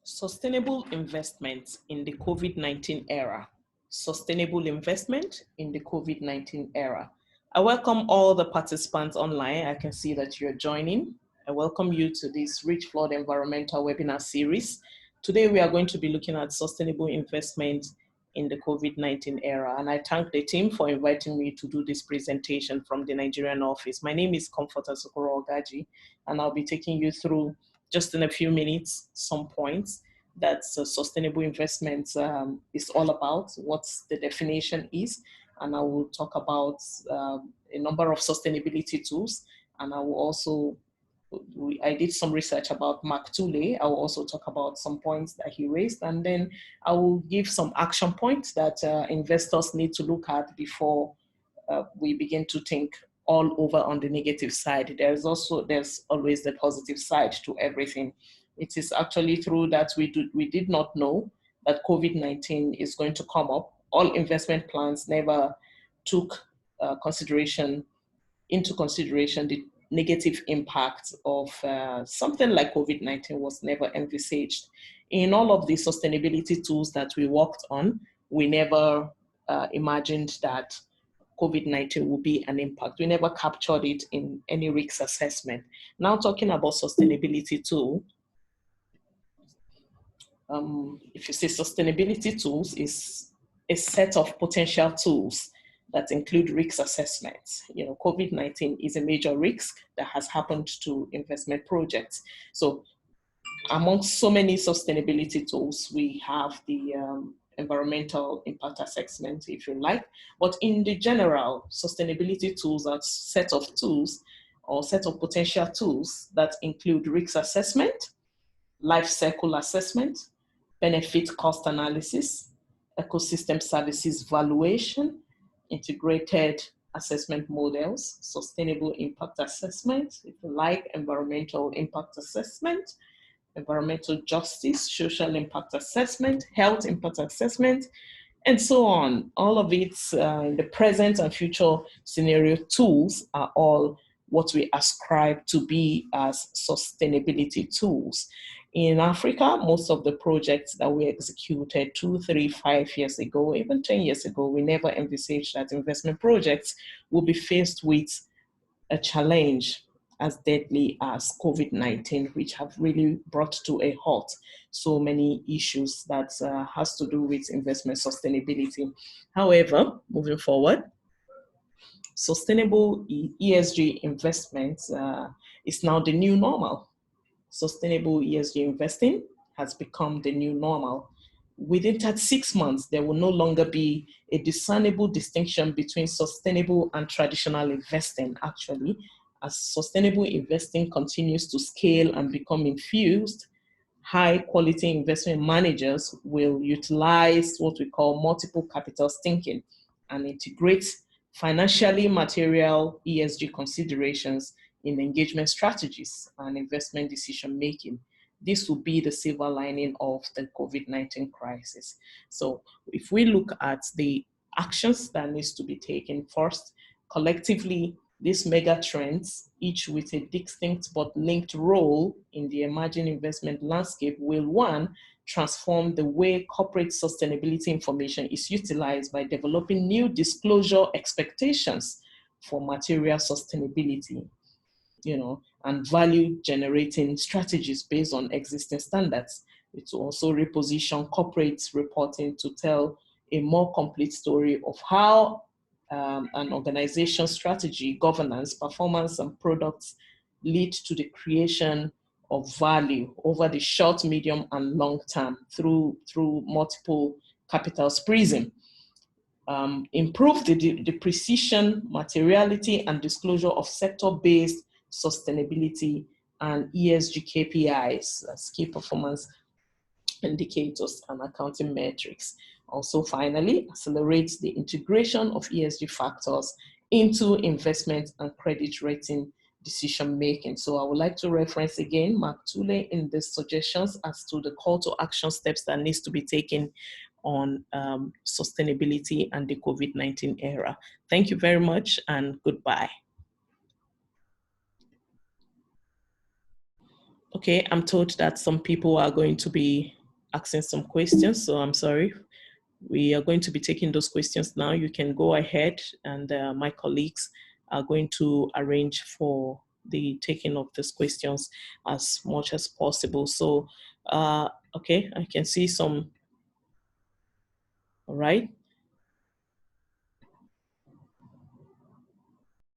Sustainable investment in the COVID-19 era. Sustainable investment in the COVID-19 era. I welcome all the participants online. I can see that you're joining. I welcome you to this Richflood Environmental webinar series. Today we are going to be looking at sustainable investment in the COVID-19 era. And I thank the team for inviting me to do this presentation from the Nigerian office. My name is Comforter Sokoro Ogaji, and I'll be taking you through just in a few minutes, some points that sustainable investment is all about, what the definition is, and I will talk about a number of sustainability tools, and I will also, I did some research about Mark Tuley. I will also talk about some points that he raised, and then I will give some action points that investors need to look at before we begin to think all over on the negative side. There's always the positive side to everything. It is actually true that we did not know that COVID-19 is going to come up. All investment plans never took into consideration the negative impact of something like COVID-19 was never envisaged. In all of the sustainability tools that we worked on, we never imagined that COVID-19 will be an impact. We never captured it in any risk assessment. Now talking about sustainability tool, if you say sustainability tools is a set of potential tools that include risk assessments. You know, COVID-19 is a major risk that has happened to investment projects. So among so many sustainability tools, we have the environmental impact assessment, if you like. But in the general, sustainability tools are a set of tools or set of potential tools that include risk assessment, life cycle assessment, benefit cost analysis, ecosystem services valuation, integrated assessment models, sustainable impact assessment, if you like, environmental impact assessment, environmental justice, social impact assessment, health impact assessment, and so on. All of it, the present and future scenario tools are all what we ascribe to be as sustainability tools. In Africa, most of the projects that we executed 2, 3, 5 years ago, even 10 years ago, we never envisaged that investment projects will be faced with a challenge as deadly as COVID-19, which have really brought to a halt so many issues that has to do with investment sustainability. However, moving forward, sustainable ESG investments is now the new normal. Sustainable ESG investing has become the new normal. Within 36 months, there will no longer be a discernible distinction between sustainable and traditional investing, actually. As sustainable investing continues to scale and become infused, high-quality investment managers will utilize what we call multiple capitals thinking and integrate financially material ESG considerations in engagement strategies and investment decision-making. This will be the silver lining of the COVID-19 crisis. So if we look at the actions that needs to be taken first, collectively, these mega trends, each with a distinct but linked role in the emerging investment landscape, will one, transform the way corporate sustainability information is utilized by developing new disclosure expectations for material sustainability, you know, and value generating strategies based on existing standards. It will also reposition corporate reporting to tell a more complete story of how an organization's strategy, governance, performance, and products lead to the creation of value over the short, medium, and long term through multiple capitals prism. Improve the precision, materiality, and disclosure of sector-based sustainability and ESG KPIs, as key performance indicators and accounting metrics. Also, finally, accelerate the integration of ESG factors into investment and credit rating decision-making. So I would like to reference again Mark Tuley in the suggestions as to the call to action steps that needs to be taken on sustainability and the COVID-19 era. Thank you very much and goodbye. Okay, I'm told that some people are going to be asking some questions, so I'm sorry. We are going to be taking those questions now. You can go ahead, and my colleagues are going to arrange for the taking of these questions as much as possible. So, okay, I can see some. All right.